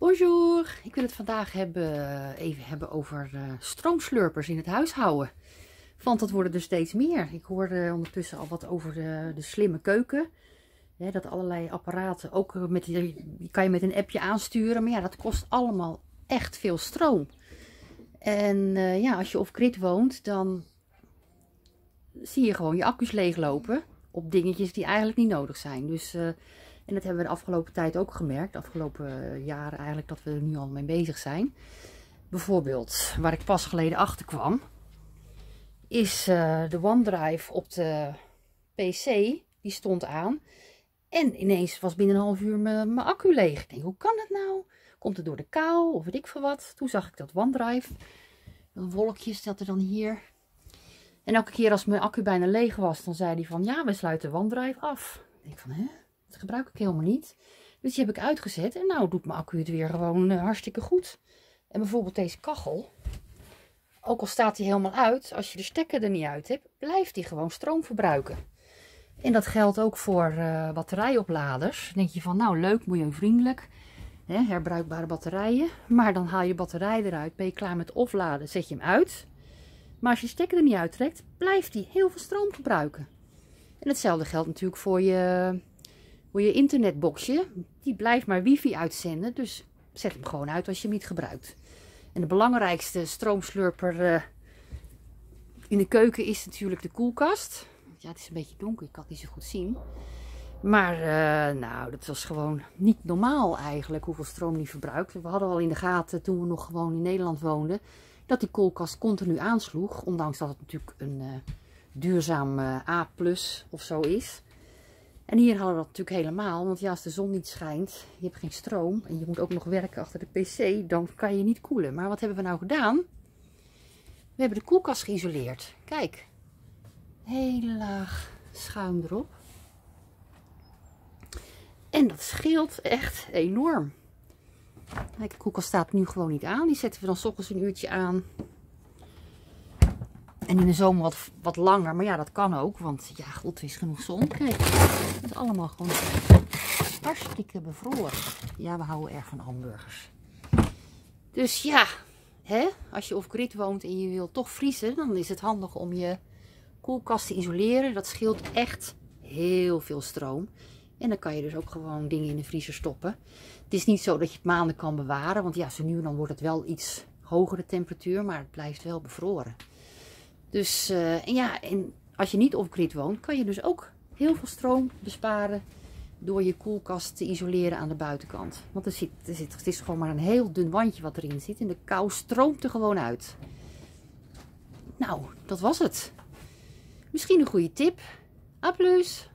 Bonjour, ik wil het vandaag even hebben over stroomslurpers in het huishouden. Want dat worden er steeds meer. Ik hoorde ondertussen al wat over de slimme keuken. Ja, dat allerlei apparaten, ook die kan je met een appje aansturen. Maar ja, dat kost allemaal echt veel stroom. En ja, als je off-grid woont, dan zie je gewoon je accu's leeglopen op dingetjes die eigenlijk niet nodig zijn. Dus... en dat hebben we de afgelopen tijd ook gemerkt. De afgelopen jaren eigenlijk dat we er nu al mee bezig zijn. Bijvoorbeeld, waar ik pas geleden achter kwam. Is de OneDrive op de PC. Die stond aan. En ineens was binnen een half uur mijn accu leeg. Ik denk, hoe kan dat nou? Komt het door de kou of weet ik veel wat? Toen zag ik dat OneDrive. Een wolkje zat er dan hier. En elke keer als mijn accu bijna leeg was, dan zei hij van ja, we sluiten OneDrive af. Ik denk van hè? Dat gebruik ik helemaal niet. Dus die heb ik uitgezet. En nou doet mijn accu het weer gewoon hartstikke goed. En bijvoorbeeld deze kachel. Ook al staat die helemaal uit. Als je de stekker er niet uit hebt. Blijft die gewoon stroom verbruiken. En dat geldt ook voor batterijopladers. Dan denk je van nou leuk, milieuvriendelijk. Hè, herbruikbare batterijen. Maar dan haal je batterij eruit. Ben je klaar met opladen. Zet je hem uit. Maar als je de stekker er niet uittrekt. Blijft die heel veel stroom verbruiken. En hetzelfde geldt natuurlijk voor je internetboxje. Die blijft maar wifi uitzenden. Dus zet hem gewoon uit als je hem niet gebruikt. En de belangrijkste stroomslurper in de keuken is natuurlijk de koelkast. Ja, het is een beetje donker. Ik kan het niet zo goed zien. Maar nou, dat was gewoon niet normaal eigenlijk hoeveel stroom die verbruikt. We hadden al in de gaten toen we nog gewoon in Nederland woonden. Dat die koelkast continu aansloeg. Ondanks dat het natuurlijk een duurzaam A+ of zo is. En hier hadden we dat natuurlijk helemaal, want ja, als de zon niet schijnt, je hebt geen stroom en je moet ook nog werken achter de pc, dan kan je niet koelen. Maar wat hebben we nou gedaan? We hebben de koelkast geïsoleerd. Kijk, heel laag schuim erop. En dat scheelt echt enorm. Kijk, de koelkast staat nu gewoon niet aan. Die zetten we dan 's ochtends een uurtje aan. En in de zomer wat langer, maar ja, dat kan ook, want ja, god, er is genoeg zon. Kijk, het is allemaal gewoon hartstikke bevroren. Ja, we houden erg van hamburgers. Dus ja, hè, als je off-grid woont en je wil toch vriezen, dan is het handig om je koelkast te isoleren. Dat scheelt echt heel veel stroom. En dan kan je dus ook gewoon dingen in de vriezer stoppen. Het is niet zo dat je het maanden kan bewaren, want ja, zo nu en dan wordt het wel iets hogere temperatuur, maar het blijft wel bevroren. Dus en ja, en als je niet off-grid woont, kan je dus ook heel veel stroom besparen door je koelkast te isoleren aan de buitenkant. Want het is gewoon maar een heel dun wandje wat erin zit en de kou stroomt er gewoon uit. Nou, dat was het. Misschien een goede tip. A plus!